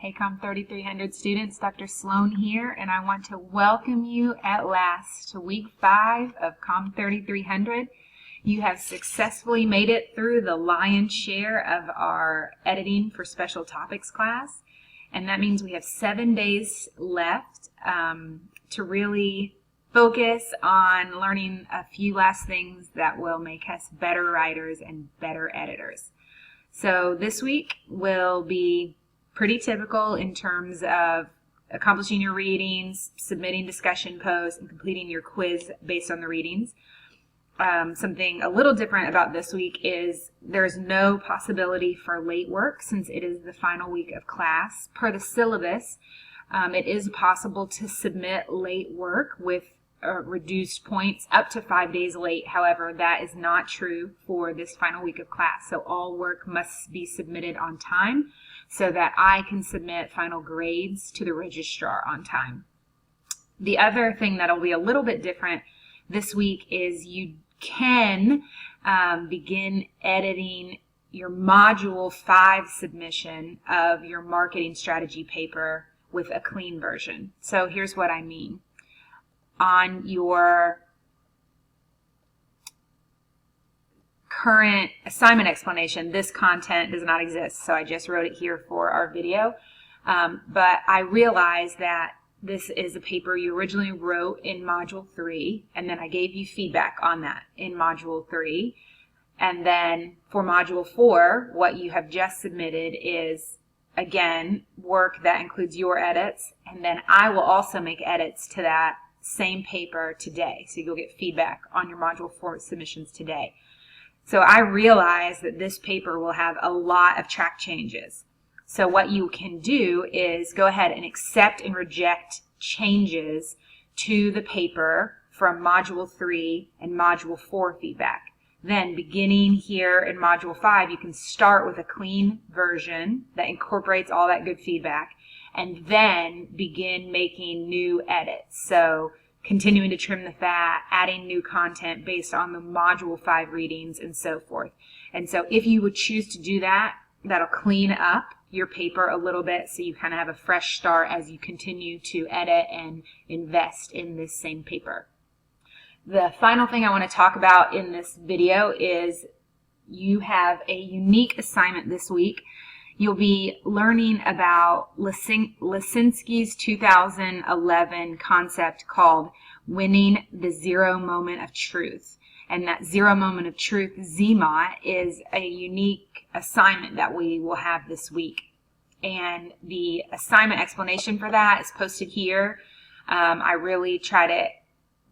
Hey COMM3300 students, Dr. Sloan here, and I want to welcome you at last to week 5 of COMM3300. You have successfully made it through the lion's share of our editing for special topics class, and that means we have 7 days left to really focus on learning a few last things that will make us better writers and better editors. So this week will be pretty typical in terms of accomplishing your readings, submitting discussion posts, and completing your quiz based on the readings. Something a little different about this week is there's no possibility for late work since it is the final week of class. Per the syllabus, it is possible to submit late work with reduced points up to 5 days late. However, that is not true for this final week of class. So all work must be submitted on time so that I can submit final grades to the registrar on time. The other thing that'll be a little bit different this week is you can begin editing your Module 5 submission of your marketing strategy paper with a clean version. So here's what I mean. On your current assignment explanation, this content does not exist, so I just wrote it here for our video. But I realized that this is a paper you originally wrote in Module 3, and then I gave you feedback on that in Module 3. And then for Module 4, what you have just submitted is, again, work that includes your edits, and then I will also make edits to that same paper today. So you'll get feedback on your Module 4 submissions today. So I realize that this paper will have a lot of track changes. So what you can do is go ahead and accept and reject changes to the paper from Module 3 and Module 4 feedback. Then beginning here in Module 5, you can start with a clean version that incorporates all that good feedback and then begin making new edits. So continuing to trim the fat, adding new content based on the Module 5 readings, and so forth. And so if you would choose to do that, that'll clean up your paper a little bit so you kind of have a fresh start as you continue to edit and invest in this same paper. The final thing I want to talk about in this video is you have a unique assignment this week. You'll be learning about Lisinski's 2011 concept called winning the zero moment of truth. And that zero moment of truth, ZMOT, is a unique assignment that we will have this week. And the assignment explanation for that is posted here. I really try to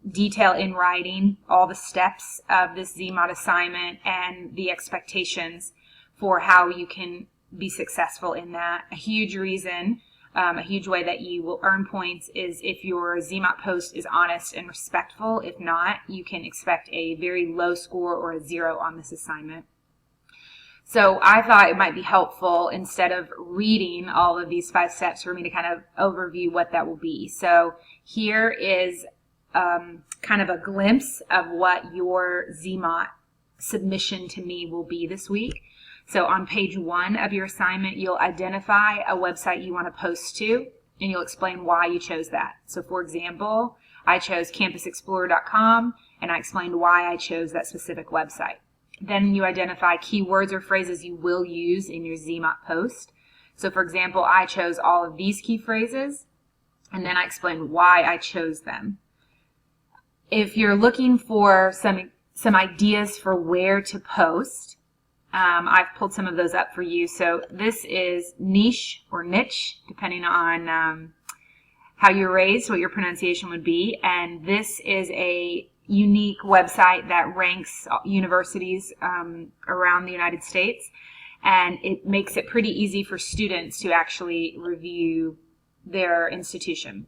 detail in writing all the steps of this ZMOT assignment and the expectations for how you can be successful in that. A huge reason, a huge way that you will earn points is if your ZMOT post is honest and respectful. If not, you can expect a very low score or a 0 on this assignment. So I thought it might be helpful, instead of reading all of these 5 steps, for me to kind of overview what that will be. So here is kind of a glimpse of what your ZMOT submission to me will be this week. So on page 1 of your assignment, you'll identify a website you want to post to, and you'll explain why you chose that. So for example, I chose campusexplorer.com, and I explained why I chose that specific website. Then you identify keywords or phrases you will use in your ZMOT post. So for example, I chose all of these key phrases, and then I explained why I chose them. If you're looking for some ideas for where to post, I've pulled some of those up for you. So this is niche or niche, depending on how you're raised, what your pronunciation would be. And this is a unique website that ranks universities around the United States. And it makes it pretty easy for students to actually review their institution.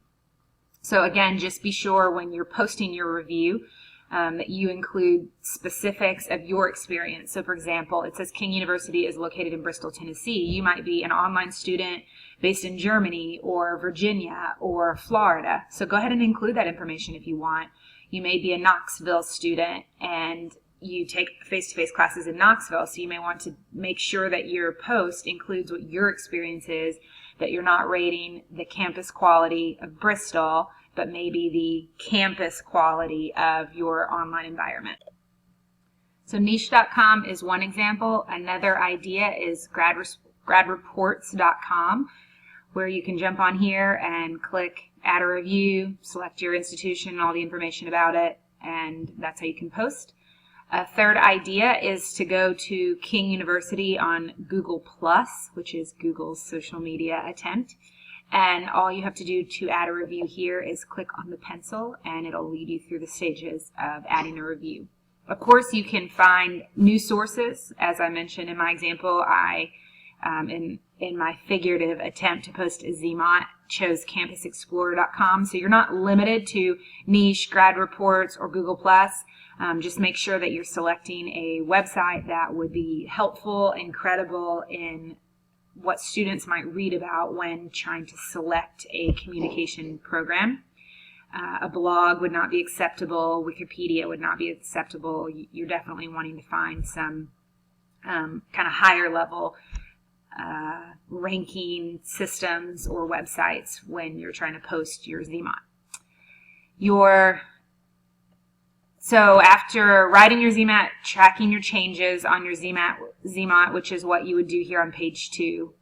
So again, just be sure when you're posting your review that you include specifics of your experience. So for example, it says King University is located in Bristol, Tennessee. You might be an online student based in Germany or Virginia or Florida. So go ahead and include that information if you want. You may be a Knoxville student and you take face-to-face classes in Knoxville, so you may want to make sure that your post includes what your experience is, that you're not rating the campus quality of Bristol, but maybe the campus quality of your online environment. So niche.com is one example. Another idea is gradreports.com, where you can jump on here and click add a review, select your institution and all the information about it, and that's how you can post. A third idea is to go to King University on Google+, which is Google's social media attempt. And all you have to do to add a review here is click on the pencil, and it'll lead you through the stages of adding a review. Of course, you can find news sources. As I mentioned in my example, in my figurative attempt to post a ZMOT, chose campusexplorer.com. So you're not limited to niche, grad reports, or Google+. Just make sure that you're selecting a website that would be helpful and credible in what students might read about when trying to select a communication program. A blog would not be acceptable. Wikipedia would not be acceptable. You're definitely wanting to find some kind of higher level ranking systems or websites when you're trying to post your ZMOT. So after writing your ZMOT, tracking your changes on your ZMOT, which is what you would do here on page 2,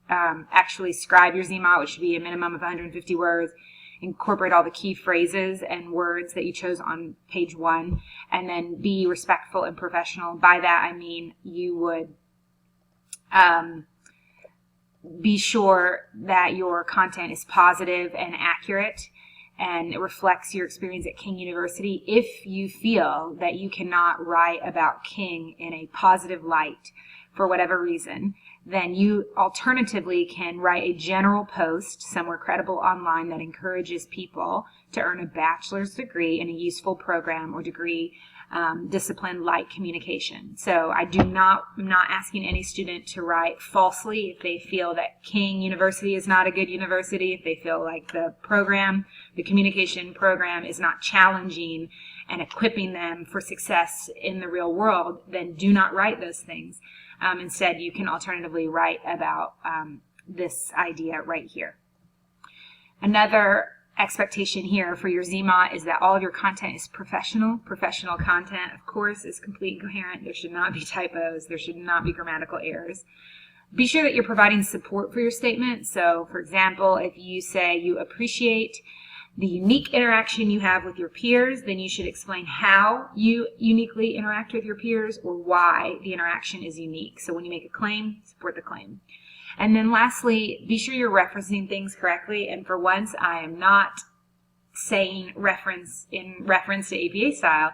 actually scribe your ZMOT, which should be a minimum of 150 words, incorporate all the key phrases and words that you chose on page 1, and then be respectful and professional. By that I mean you would be sure that your content is positive and accurate and it reflects your experience at King University. If you feel that you cannot write about King in a positive light for whatever reason, then you alternatively can write a general post somewhere credible online that encourages people to earn a bachelor's degree in a useful program or degree discipline like communication. So I'm not asking any student to write falsely if they feel that King University is not a good university, if they feel like the communication program is not challenging and equipping them for success in the real world, then do not write those things. Instead, you can alternatively write about this idea right here. Another expectation here for your ZMOT is that all of your content is professional. Professional content, of course, is complete and coherent. There should not be typos. There should not be grammatical errors. Be sure that you're providing support for your statement. So, for example, if you say you appreciate the unique interaction you have with your peers, then you should explain how you uniquely interact with your peers or why the interaction is unique. So when you make a claim, support the claim. And then lastly, be sure you're referencing things correctly. And for once, I am not saying reference to APA style,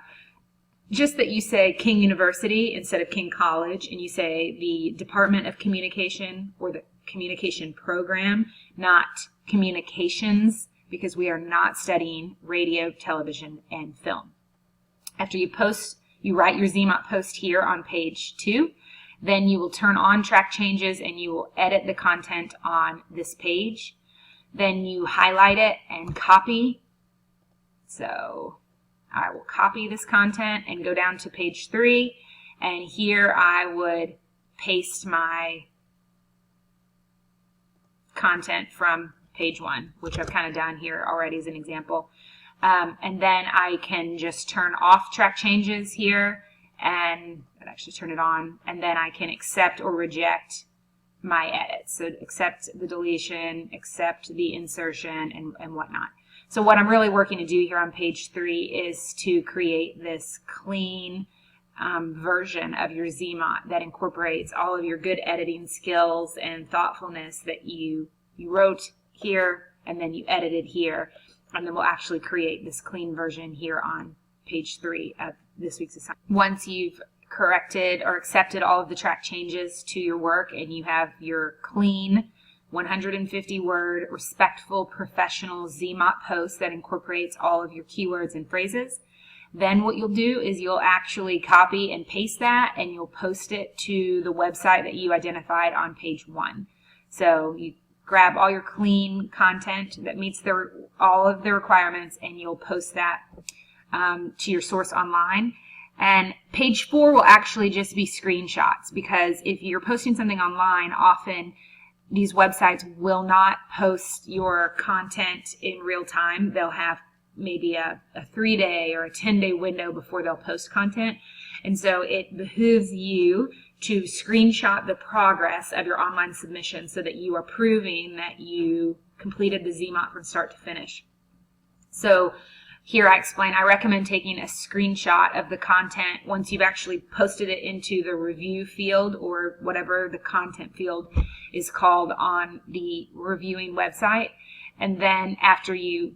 just that you say King University instead of King College, and you say the Department of Communication or the Communication Program, not communications, because we are not studying radio, television, and film. After you post, you write your ZMOT post here on page 2. Then you will turn on track changes and you will edit the content on this page. Then you highlight it and copy. So I will copy this content and go down to page 3. And here I would paste my content from page 1, which I've kind of done here already as an example. And then I can just turn off track changes here, and I'd actually turn it on, and then I can accept or reject my edits. So accept the deletion, accept the insertion, and whatnot. So what I'm really working to do here on page 3 is to create this clean version of your ZMOT that incorporates all of your good editing skills and thoughtfulness that you wrote here and then you edited here, and then we'll actually create this clean version here on page 3 of this week's assignment. Once you've corrected or accepted all of the track changes to your work and you have your clean 150 word respectful professional ZMOT post that incorporates all of your keywords and phrases, then what you'll do is you'll actually copy and paste that and you'll post it to the website that you identified on page 1. So you grab all your clean content that meets all of the requirements and you'll post that to your source online. And page 4 will actually just be screenshots, because if you're posting something online, often these websites will not post your content in real time. They'll have maybe a 3-day or a 10-day window before they'll post content. And so it behooves you to screenshot the progress of your online submission so that you are proving that you completed the ZMOT from start to finish. So here I explain, I recommend taking a screenshot of the content once you've actually posted it into the review field, or whatever the content field is called on the reviewing website. And then after you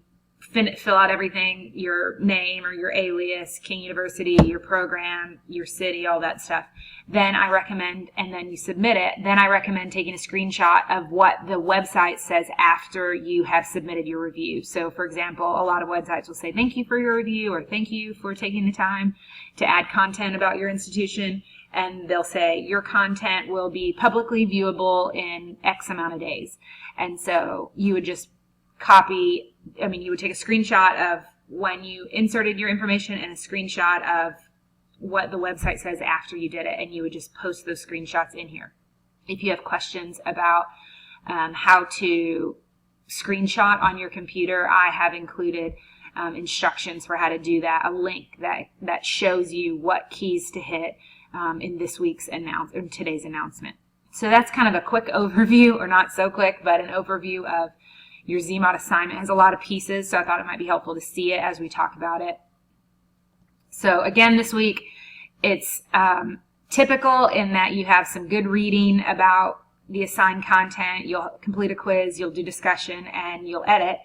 fill out everything, your name or your alias, King University, your program, your city, all that stuff, then I recommend, and then you submit it, then I recommend taking a screenshot of what the website says after you have submitted your review. So for example, a lot of websites will say thank you for your review, or thank you for taking the time to add content about your institution, and they'll say your content will be publicly viewable in X amount of days. And so you would just you would take a screenshot of when you inserted your information and a screenshot of what the website says after you did it, and you would just post those screenshots in here. If you have questions about how to screenshot on your computer, I have included instructions for how to do that, a link that shows you what keys to hit in this week's today's announcement. So that's kind of a quick overview, or not so quick, but an overview of your ZMOT assignment. It has a lot of pieces, so I thought it might be helpful to see it as we talk about it. So again, this week, it's typical in that you have some good reading about the assigned content, you'll complete a quiz, you'll do discussion, and you'll edit.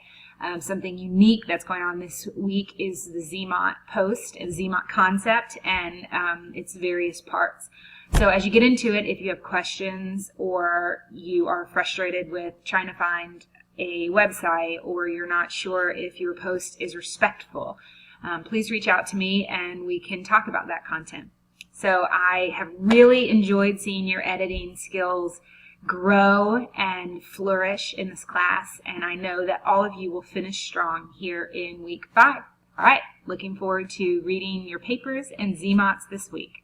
Something unique that's going on this week is the ZMOT post and ZMOT concept and its various parts. So as you get into it, if you have questions or you are frustrated with trying to find a website, or you're not sure if your post is respectful, please reach out to me and we can talk about that content. So I have really enjoyed seeing your editing skills grow and flourish in this class, and I know that all of you will finish strong here in week 5. All right, looking forward to reading your papers and ZMOTs this week.